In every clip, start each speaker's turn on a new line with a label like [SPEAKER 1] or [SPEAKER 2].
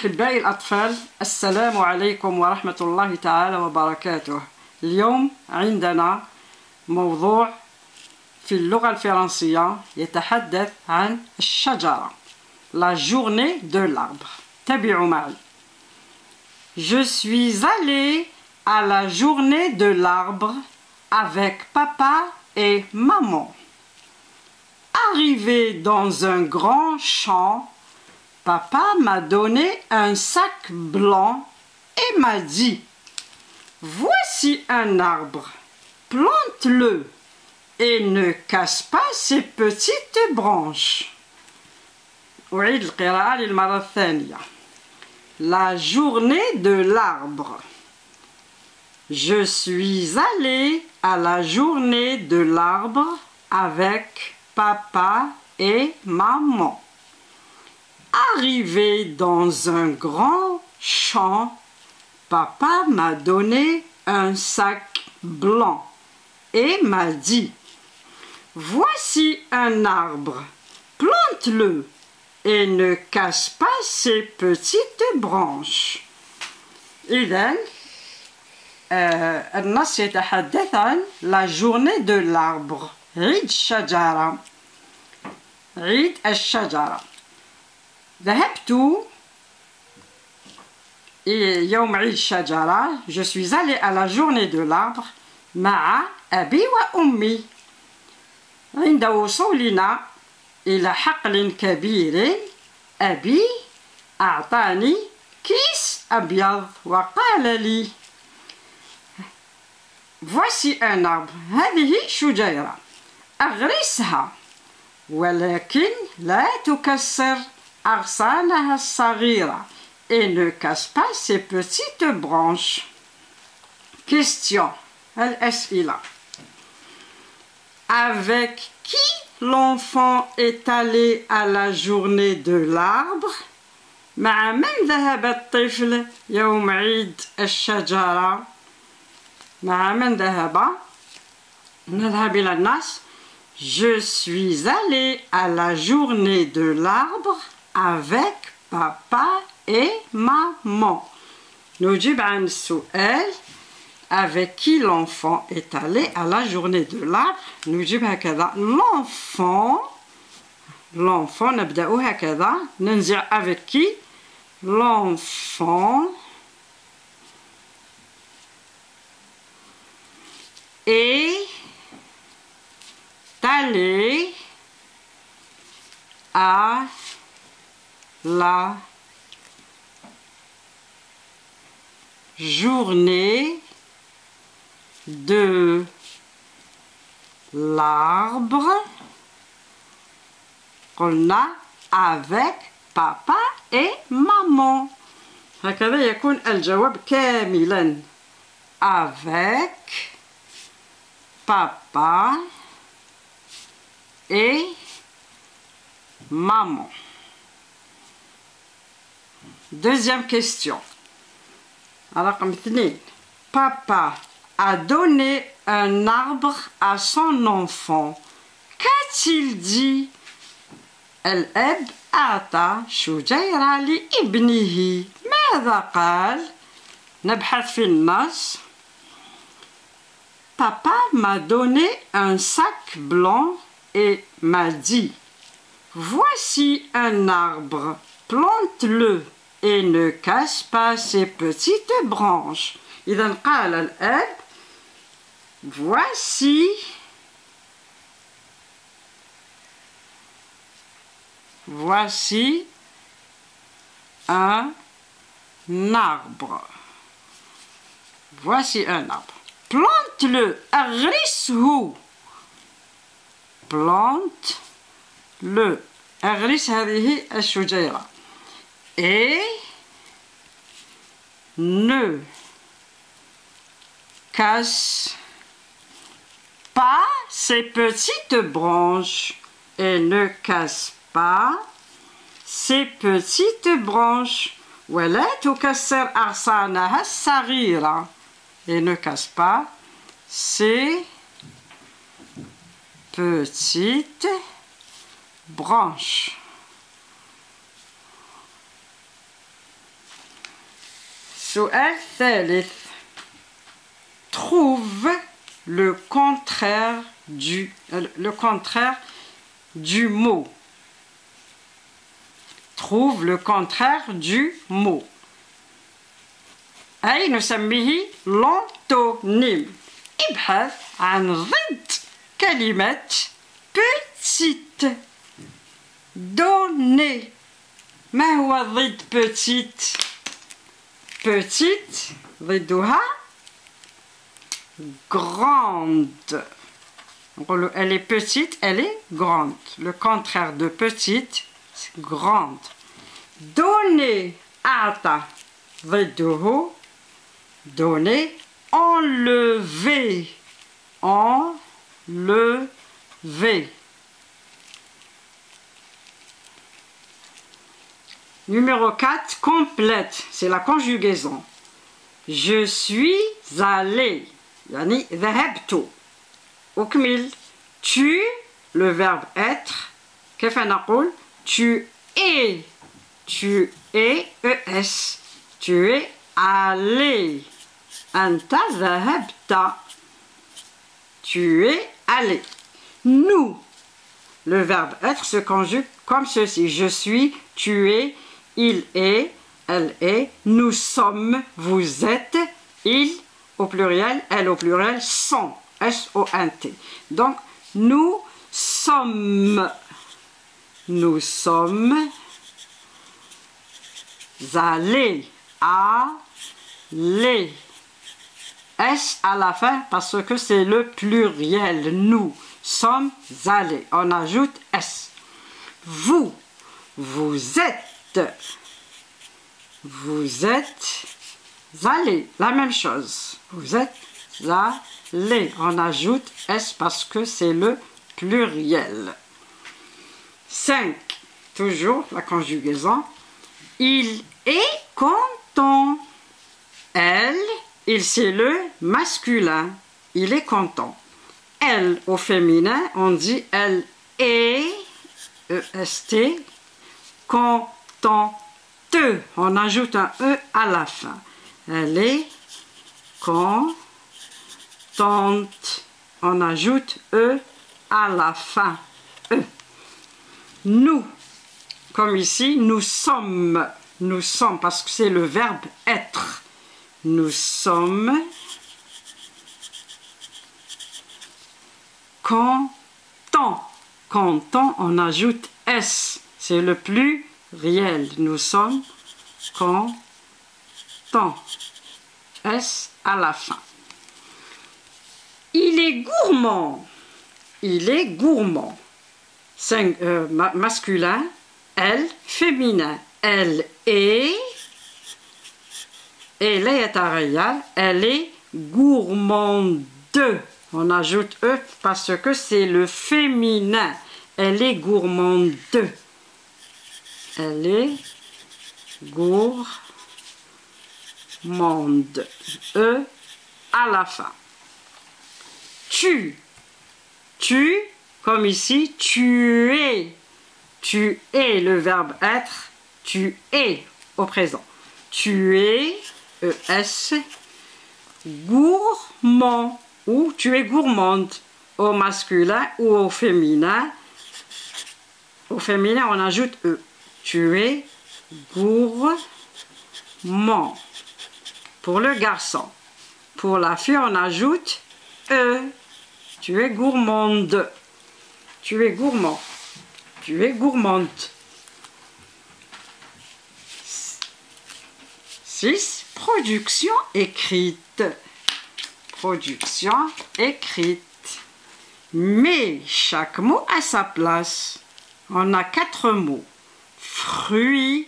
[SPEAKER 1] أحبائي الأطفال، السلام عليكم ورحمة الله تعالى وبركاته. اليوم عندنا موضوع في اللغة الفرنسية يتحدث عن الشجرة. La journée de l'arbre. تابعوا معي. Je suis allée à la journée de l'arbre avec papa et maman. Arrivé dans un grand champ, papa m'a donné un sac blanc et m'a dit: voici un arbre, plante-le et ne casse pas ses petites branches. أعيد القراءة للمرة الثانية. La journée de l'arbre. Je suis allée à la journée de l'arbre avec papa et maman. Arrivé dans un grand champ, papa m'a donné un sac blanc et m'a dit: voici un arbre, plante-le et ne casse pas ses petites branches. إذن النص يتحدث عن la journée de l'arbre. عيد الشجرة. عيد الشجرة. ذهبت يوم عيد الشجرة. Je suis allée à la journée de l'arbre مع أبي وأمي. عند وصولنا إلى حقل كبير، أبي أعطاني كيس أبيض وقال لي: voici un arbre. هذه شجيرة، أغرسها ولكن لا تكسر أغصانها الصغيرة et ne casse pas ses petites branches. Question. الأسئلة. Avec qui l'enfant est allé à la journée de l'arbre؟ مع من ذهب الطفل يوم عيد الشجرة؟ مع من ذهب؟ نذهب إلى النص. Je suis allée à la journée de l'arbre avec papa et maman. نجيب عن السؤال avec qui l'enfant est allé à la journée de l'arbre. نجيب هكذا l'enfant نبدأ هكذا ننزع avec qui l'enfant est allé à la journée de l'arbre قلنا avec papa et maman. هكذا يكون الجواب كاملا. avec papa et maman. Deuxième question. رقم 2. Papa a donné un arbre à son enfant. Qu'a-t-il dit؟ الأب أعطى شجيرة لابنه. ماذا قال؟ نبحث في النص. Papa m'a donné un sac blanc et m'a dit: voici un arbre, plante-le et ne casse pas ses petites branches. إذا قال الأب: voici un arbre. Voici un arbre. Plante-le. أغرسه. plante-le. أغرس هذه الشجيرة. Et ne casse pas ses petites branches. Et ne casse pas ses petites branches. ولا تكسر أغصانها الصغيرة. Et ne casse pas ses petites branches. السؤال الثالث. Trouve le contraire du mot. Trouve le contraire du mot. أي نسميه l'antonyme. ابحث عن ضد كلمة petite. Donner. ما هو ضد petite؟ Petite ضدها grande. Elle est petite, elle est grande. Le contraire de petite, c'est grande. Donner. أعطى ضده donner. Enlever. Enlever. Numéro 4, complète. C'est la conjugaison. Je suis allé. يعني ذهبت. أكمل. Tu, le verbe être. كيف نقول؟ Tu es. Tu es, es. Tu es allé. أنت ذهبت. Tu es allé. Nous, le verbe être se conjugue comme ceci. Je suis, tu es, il est, elle est, nous sommes, vous êtes, il au pluriel, elle au pluriel, sont, S-O-N-T. Donc, nous sommes allés, allés. S à la fin parce que c'est le pluriel. Nous sommes allés. On ajoute S. Vous êtes allés. La même chose. Vous êtes allés. On ajoute S parce que c'est le pluriel. 5. Toujours la conjugaison. Il est content. Elle. Il, c'est le masculin. Il est content. Elle, au féminin, on dit elle est, E-S-T, contente. On ajoute un E à la fin. Elle est contente. On ajoute E à la fin. E. Nous, comme ici, nous sommes. Nous sommes parce que c'est le verbe être. Nous sommes contents. Content, on ajoute S. C'est le pluriel. Nous sommes contents. S à la fin. Il est gourmand. Il est gourmand. Masculin. Elle, féminin. Elle est. Et elle est gourmande. On ajoute E parce que c'est le féminin. Elle est gourmande. Elle est gourmande. E à la fin. Tu, comme ici, tu es. Tu es le verbe être. Tu es au présent. Tu es. ES, gourmand, ou tu es gourmande, au masculin ou au féminin. Au féminin, on ajoute E. Tu es gourmand. Pour le garçon. Pour la fille, on ajoute E. Tu es gourmande. Tu es gourmand. Tu es gourmande. 6. Production écrite. Production écrite. Mais chaque mot a sa place. On a 4 mots. Fruit,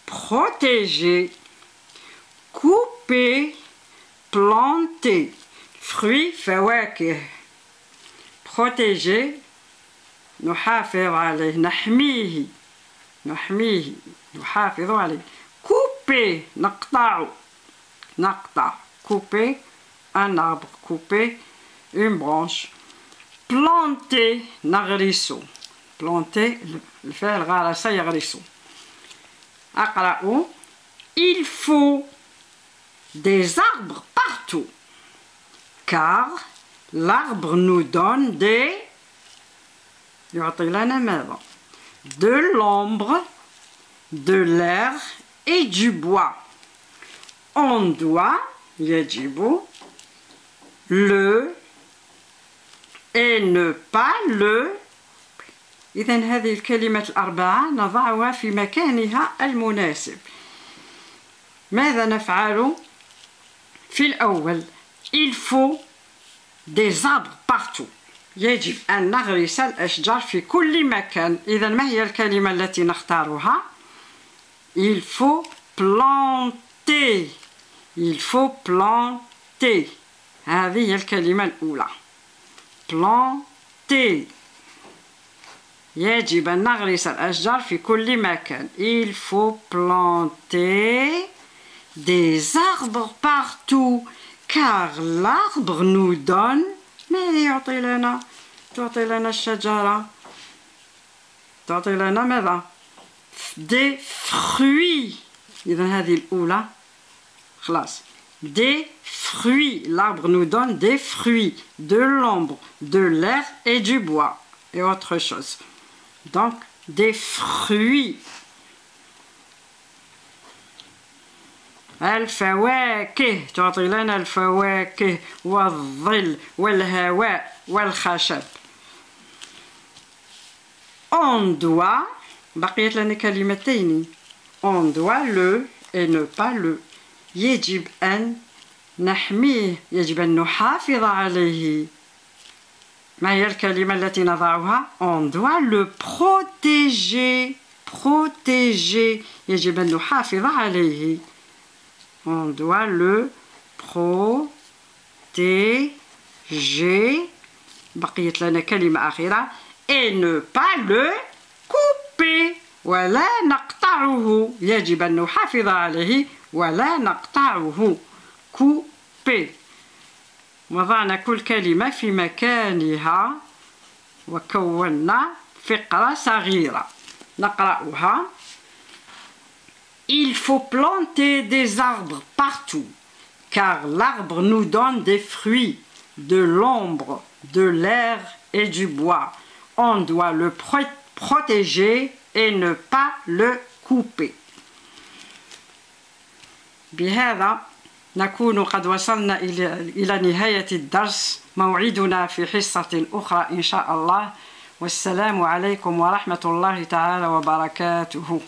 [SPEAKER 1] protéger, couper, planter. Fruit, فواكه. Protéger, نحافظ عليه, نحميه. نحميه, نحافظ عليه. Couper, نقطع. نقطع. Couper un arbre. Couper une branche. Planter, نغرسه. Planter, الفعل غرس يغرس. أقرأ il faut des arbres partout, car l'arbre nous donne de l'ombre, de l'air et du bois. On doit يجب le et ne pas le. إذن هذه الكلمات الأربعة نضعها في مكانها المناسب. ماذا نفعل في الأول؟ Il faut des arbres partout. يجب أن نغرس الأشجار في كل مكان. إذن ما هي الكلمة التي نختارها؟ Il faut planter. Il faut planter. هذه هي الكلمة الأولى. planter. يجب أن نغرس الأشجار في كل مكان. Il faut planter des arbres partout, car l'arbre nous donne. ماذا يعطي لنا؟ تعطي لنا الشجرة. تعطي لنا ماذا؟ des fruits. إذن هذه الأولى. خلاص. Des fruits. L'arbre nous donne des fruits, de l'ombre, de l'air et du bois et autre chose. Donc, des fruits. الفواكه تعطي لنا الفواكه والظل والهواء والخشب. On doit بقيت لنا كلمتين. On doit le et ne pas le. يجب أن نحميه. يجب أن نحافظ عليه. ما هي الكلمة التي نضعها؟ On doit le protéger. Protéger. يجب أن نحافظ عليه. On doit le protéger. بقيت لنا كلمة أخيرة. Et ne pas le couper. ولا نقطعه. يجب أن نحافظ عليه ولا نقطعه. couper. وضعنا كل كلمة في مكانها وكونا فقرة صغيرة نقرأها. Il faut planter des arbres partout, car l'arbre nous donne des fruits, de l'ombre, de l'air et du bois. On doit le protéger et ne pas le couper. بهذا نكون قد وصلنا إلى نهاية الدرس. موعدنا في حصة أخرى إن شاء الله. والسلام عليكم ورحمة الله تعالى وبركاته.